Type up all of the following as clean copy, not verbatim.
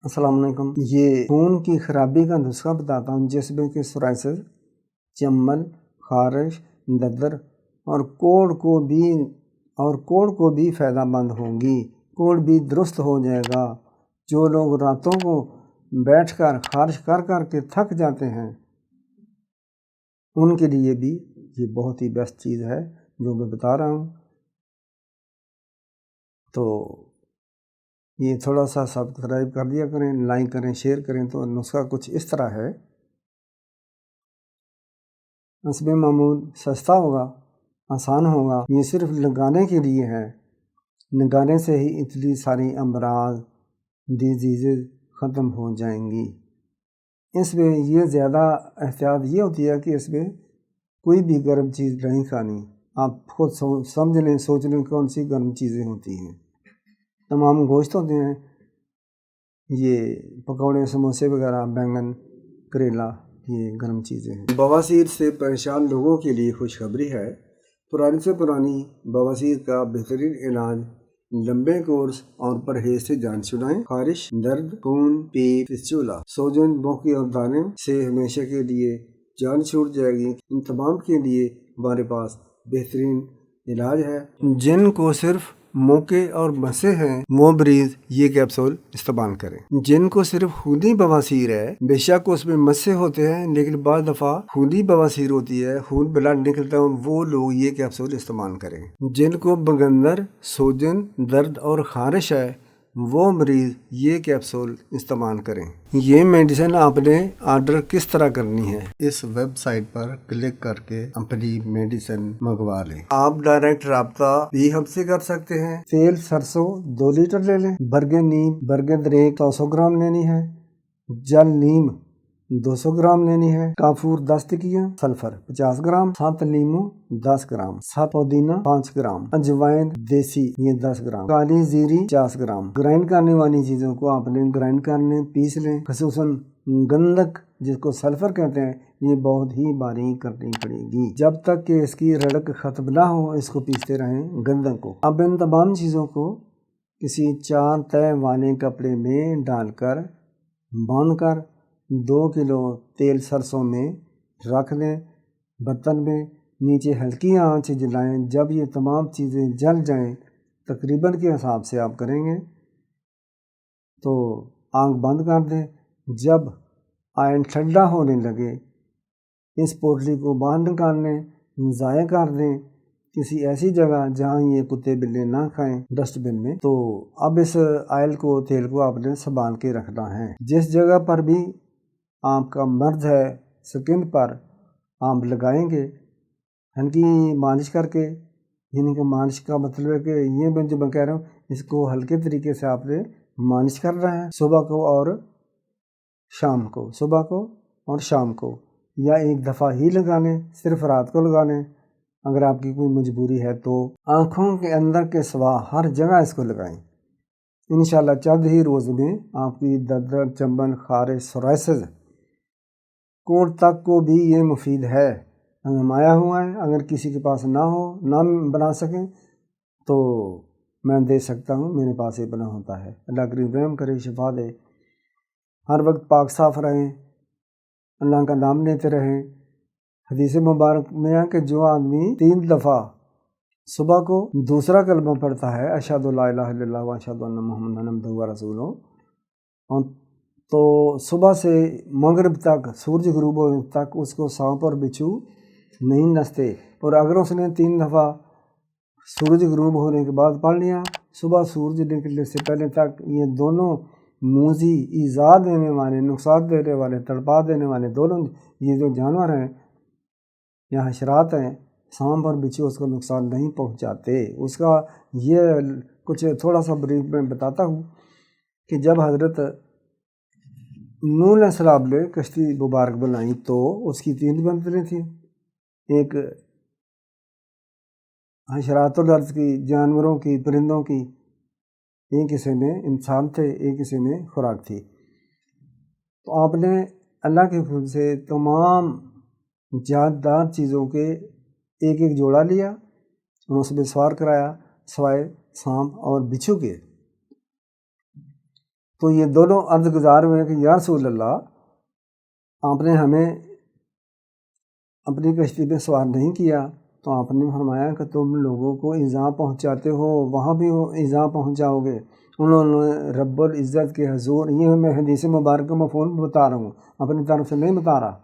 السلام علیکم۔ یہ خون کی خرابی کا نسخہ بتاتا ہوں جس میں کہ سورائسس، چمبل، خارش، ددر اور کوڑ کو بھی فائدہ مند ہوگی۔ کوڑ بھی درست ہو جائے گا۔ جو لوگ راتوں کو بیٹھ کر خارش کر کر کے تھک جاتے ہیں ان کے لیے بھی یہ بہت ہی بیسٹ چیز ہے جو میں بتا رہا ہوں۔ تو یہ تھوڑا سا سبسکرائب کر دیا کریں، لائک کریں، شیئر کریں۔ تو نسخہ کچھ اس طرح ہے۔ حسب معمول سستا ہوگا، آسان ہوگا۔ یہ صرف لگانے کے لیے ہے۔ لگانے سے ہی اتنی ساری امراض، ڈیزیزز ختم ہو جائیں گی۔ اس میں یہ زیادہ احتیاط یہ ہوتی ہے کہ اس میں کوئی بھی گرم چیز نہیں کھانی۔ آپ خود سمجھ لیں، سوچ لیں کون سی گرم چیزیں ہوتی ہیں۔ تمام گوشت ہوتے ہیں، یہ پکوڑے، سموسے وغیرہ، بینگن، کریلا، یہ گرم چیزیں ہیں۔ بواسیر سے پریشان لوگوں کے لیے خوشخبری ہے۔ پرانی سے پرانی بواسیر کا بہترین علاج لمبے کورس اور پرہیز سے جان چھڑائیں۔ خارش، درد، خون، پیٹ، فسچولا، سوجن، بوکی اور دانے سے ہمیشہ کے لیے جان چھوٹ جائے گی۔ ان تمام کے لیے ہمارے پاس بہترین علاج ہے۔ جن کو صرف موقع اور مسے ہیں وہ مریض یہ کیپسول استعمال کریں۔ جن کو صرف خونی بواسیر ہے، بے شک اس میں مسے ہوتے ہیں لیکن بعض دفعہ خونی بواسیر ہوتی ہے، خون بلڈ نکلتا ہے، وہ لوگ یہ کیپسول استعمال کریں۔ جن کو بگندر، سوجن، درد اور خارش ہے وہ مریض یہ کیپسول استعمال کریں۔ یہ میڈیسن آپ نے آرڈر کس طرح کرنی ہے؟ اس ویب سائٹ پر کلک کر کے اپنی میڈیسن منگوا لیں۔ آپ ڈائریکٹ رابطہ بھی ہم سے کر سکتے ہیں۔ تیل سرسوں 2 لیٹر لے لیں۔ برگے نیم، برگے دریک 100 گرام لینی ہے۔ جل نیم 200 گرام لینی ہے۔ کافور 10 ٹکیاں، سلفر 50 گرام، 7 لیمو 10 گرام، 7 پودینہ 5 گرام، اجوائن دیسی یہ 10 گرام، کالی زیری 50 گرام۔ گرائنڈ کرنے والی چیزوں کو آپ نے گرائنڈ کر لیں، پیس لیں۔ خصوصاً گندک جس کو سلفر کہتے ہیں یہ بہت ہی باریک کرنی پڑے گی۔ جب تک کہ اس کی رڑک ختم نہ ہو اس کو پیستے رہیں گندک کو۔ اب ان تمام چیزوں کو کسی 4 تہہ والے کپڑے میں ڈال کر باندھ کر 2 کلو تیل سرسوں میں رکھ دیں برتن میں۔ نیچے ہلکی آنچ جلائیں۔ جب یہ تمام چیزیں جل جائیں، تقریباً کے حساب سے آپ کریں گے تو آنکھ بند کر دیں۔ جب آئل ٹھنڈا ہونے لگے اس پوٹلی کو باہر نکال لیں، ضائع کر دیں کسی ایسی جگہ جہاں یہ کتے بلے نہ کھائیں، ڈسٹ بن میں۔ تو اب اس آئل کو، تیل کو آپ نے سنبھال کے رکھنا ہے۔ جس جگہ پر بھی آپ کا مرض ہے سکن پر آپ لگائیں گے، ہلکی مالش کر کے، یعنی کہ مالش کا مطلب ہے کہ یہ جو میں کہہ رہا ہوں اس کو ہلکے طریقے سے آپ نے مالش کر رہا ہے صبح کو اور شام کو، صبح کو اور شام کو، یا ایک دفعہ ہی لگا لیں، صرف رات کو لگا لیں۔ اگر آپ کی کوئی مجبوری ہے تو آنکھوں کے اندر کے سوا ہر جگہ اس کو لگائیں۔ انشاءاللہ چند ہی روز میں آپ کی درد، چمبل، خارش، سورائسس، کوڑ تک کو بھی یہ مفید ہے، نمایا ہوا ہے۔ اگر کسی کے پاس نہ ہو، نہ بنا سکیں تو میں دے سکتا ہوں، میرے پاس یہ بنا ہوتا ہے۔ اللہ کریم رحم کرے، شفا دے۔ ہر وقت پاک صاف رہیں، اللہ کا نام لیتے رہیں۔ حدیث مبارک میں ہے کہ جو آدمی 3 دفعہ صبح کو دوسرا کلمہ پڑھتا ہے، اشہد لا الہ الا اللہ و اشہد ان محمدًا عبدہ و رسولہ، تو صبح سے مغرب تک، سورج غروب ہونے تک اس کو سانپ اور بچھو نہیں نستے۔ اور اگر اس نے 3 دفعہ سورج غروب ہونے کے بعد پڑھ لیا، صبح سورج نکلنے سے پہلے تک، یہ دونوں موذی، ایذا دینے والے، نقصان دینے والے، تڑپا دینے والے دونوں یہ جو جانور ہیں یا حشرات ہیں، سانپ اور بچھو اس کو نقصان نہیں پہنچاتے۔ اس کا یہ کچھ تھوڑا سا بریف میں بتاتا ہوں کہ جب حضرت نوح علیہ السلام نے کشتی مبارک بنائی تو اس کی 3 منزلیں تھیں۔ ایک حشرات الارض کی، جانوروں کی، پرندوں کی، ایک حصے میں انسان تھے، ایک حصے میں خوراک تھی۔ تو آپ نے اللہ کے حکم سے تمام جاندار چیزوں کے ایک ایک جوڑا لیا اور اس میں سوار کرایا، سوائے سانپ اور بچھو کے۔ تو یہ دونوں عرض گزار ہوئے کہ یا رسول اللہ، آپ نے ہمیں اپنی کشتی پہ سوار نہیں کیا، تو آپ نے فرمایا کہ تم لوگوں کو ایذا پہنچاتے ہو، وہاں بھی ایذا پہنچاؤ گے۔ انہوں نے رب العزت کے حضور، یہ میں حدیث مبارکہ مفہوم بتا رہا ہوں، اپنی طرف سے نہیں بتا رہا،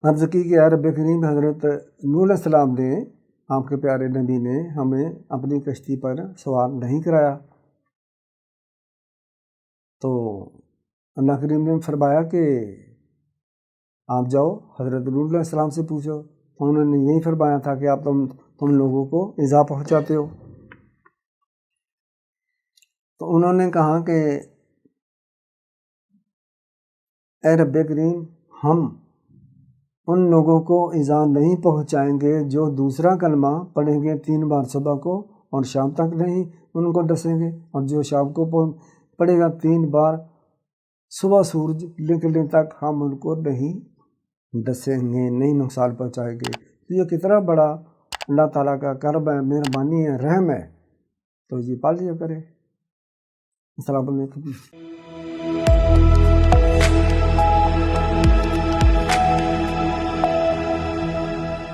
عرض کی کہ اے رب کریم، حضرت نوح علیہ السلام نے، آپ کے پیارے نبی نے ہمیں اپنی کشتی پر سوار نہیں کرایا۔ تو اللہ کریم نے فرمایا کہ آپ جاؤ حضرت نوح علیہ السلام سے پوچھو، تو انہوں نے یہی فرمایا تھا کہ آپ تم لوگوں کو ایذا پہنچاتے ہو۔ تو انہوں نے کہا کہ اے رب کریم، ہم ان لوگوں کو ایذا نہیں پہنچائیں گے جو دوسرا کلمہ پڑھیں گے 3 بار صبح کو اور شام تک نہیں ان کو ڈسیں گے، اور جو شام کو پڑھے گا 3 بار صبح سورج نکلنے تک ہم ان کو نہیں ڈسیں گے، نہیں نقصان پہنچائیں گے۔ تو یہ کتنا بڑا اللہ تعالیٰ کا کرم ہے، مہربانی ہے، رحم ہے، تو یہ پال لیا کرے۔ السلام علیکم۔